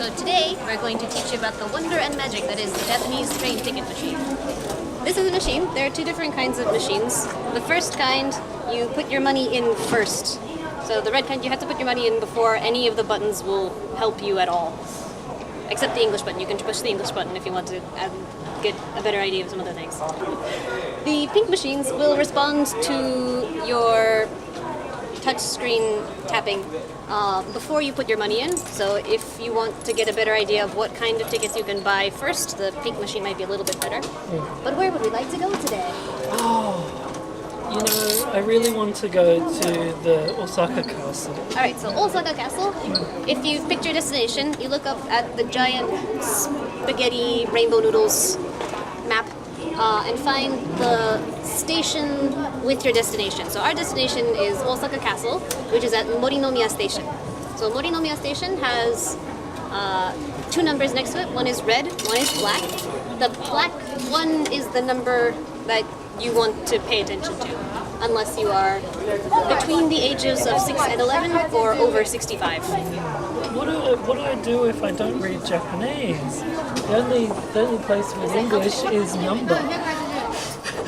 So today we're going to teach you about the wonder and magic that is the Japanese train ticket machine. This is a machine. There are two different kinds of machines. The first kind, you put your money in first. So the red kind, you have to put your money in before any of the buttons will help you at all. Except the English button. You can push the English button if you want to get a better idea of some other things. The pink machines will respond to your touchscreen tapping before you put your money in. So if you want to get a better idea of what kind of tickets you can buy first, the pink machine might be a little bit better. But where would we like to go today? You know, I really want to go to the Osaka Castle. Alright, so Osaka Castle. If you've picked your destination, you look up at the giant spaghetti rainbow noodles map and find the station with your destination. So our destination is Osaka Castle, which is at Morinomiya Station. So Morinomiya Station has two numbers next to it. One is red, one is black. The black one is the number that you want to pay attention to, unless you are between the ages of 6 and 11 or over 65. What do I do if I don't read Japanese? The only place with English is number.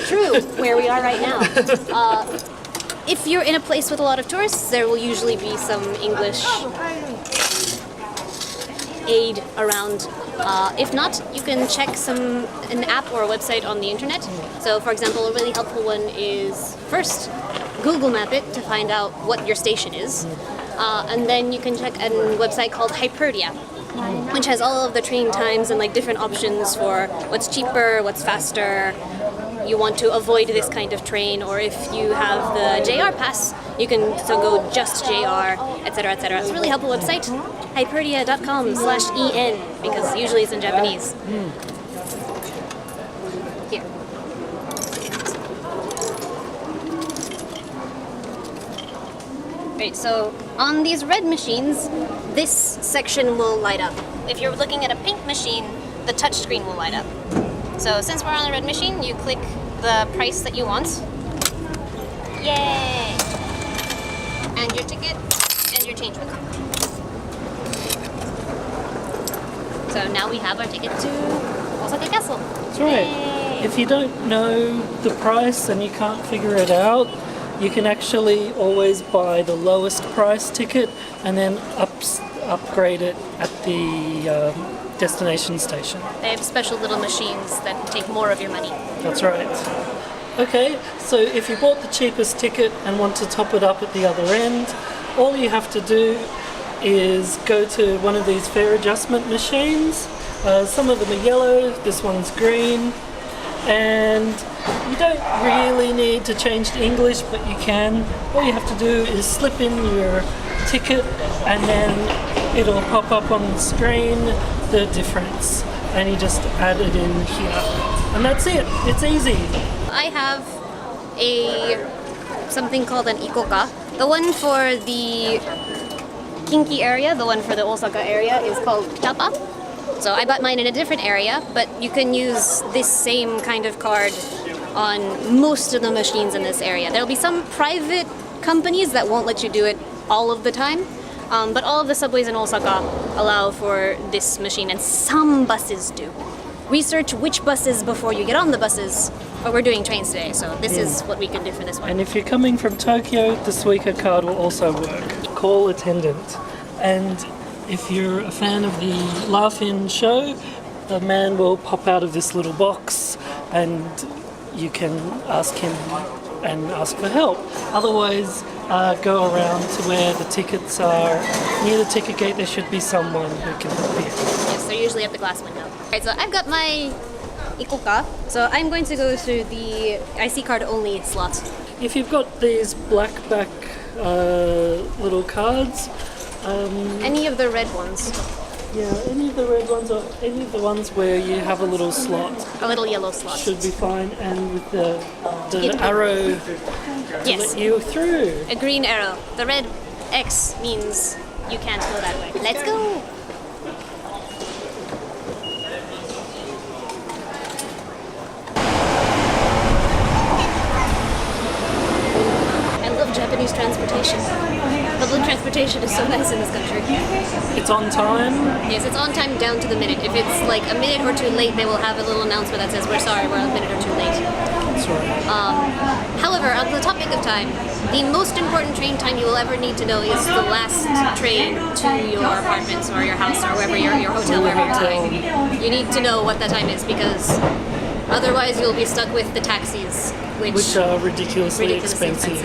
True, where we are right now. If you're in a place with a lot of tourists, there will usually be some English aid around. If not, you can check an app or a website on the internet. So, for example, a really helpful one is first Google Map it to find out what your station is, and then you can check a website called Hyperdia, which has all of the train times and like different options for what's cheaper, what's faster. You want to avoid this kind of train, or if you have the JR pass, you can still go just JR, etc., etc. It's a really helpful website, hyperdia.com/en, because usually it's in Japanese. Here. Right, so on these red machines, this section will light up. If you're looking at a pink machine, the touch screen will light up. So since we're on the red machine, you click the price that you want. Yay! And your ticket and your change book. So now we have our ticket to Osaka Castle. That's right. Yay. If you don't know the price and you can't figure it out, you can actually always buy the lowest price ticket and then upgrade it at the destination station. They have special little machines that take more of your money. That's right. Okay, so if you bought the cheapest ticket and want to top it up at the other end, all you have to do is go to one of these fare adjustment machines. Some of them are yellow, this one's green, and you don't really need to change to English, but you can. All you have to do is slip in your ticket and then it'll pop up on the screen the difference, and you just add it in here, and that's it. It's easy. I have something called an ikoka. The one for the Kinki area, the one for the Osaka area, is called Pitapa. So I bought mine in a different area, but you can use this same kind of card on most of the machines in this area. There'll be some private companies that won't let you do it all of the time. But all of the subways in Osaka allow for this machine, and some buses do. Research which buses before you get on the buses, but we're doing trains today, so this is what we can do for this one. And if you're coming from Tokyo, the Suica card will also work. Call attendant. And if you're a fan of the Laugh-In show, the man will pop out of this little box and you can ask him and ask for help. Otherwise, go around to where the tickets are. Near the ticket gate, there should be someone who can help you. Yes, they're usually at the glass window. Alright, so I've got my ikoka, so I'm going to go through the IC card only slot. If you've got these black back little cards, Any of the red ones. yeah, any of the red ones or any of the ones where you have a little slot A little yellow slot. should be fine, and with the arrow to Yes. let you through. A green arrow. The red X means you can't go that way. Let's go! I love Japanese transportation. Public transportation transportation is so nice in this country. It's on time. Yes, it's on time down to the minute. If it's like a minute or two late, they will have a little announcement that says, "We're sorry, we're a minute or two late." That's right. However, on the topic of time, the most important train time you will ever need to know is the last train to your apartments or your house or wherever your hotel, wherever you're going. You need to know what that time is because otherwise you'll be stuck with the taxis, Which are ridiculously expensive.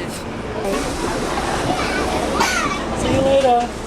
See you later.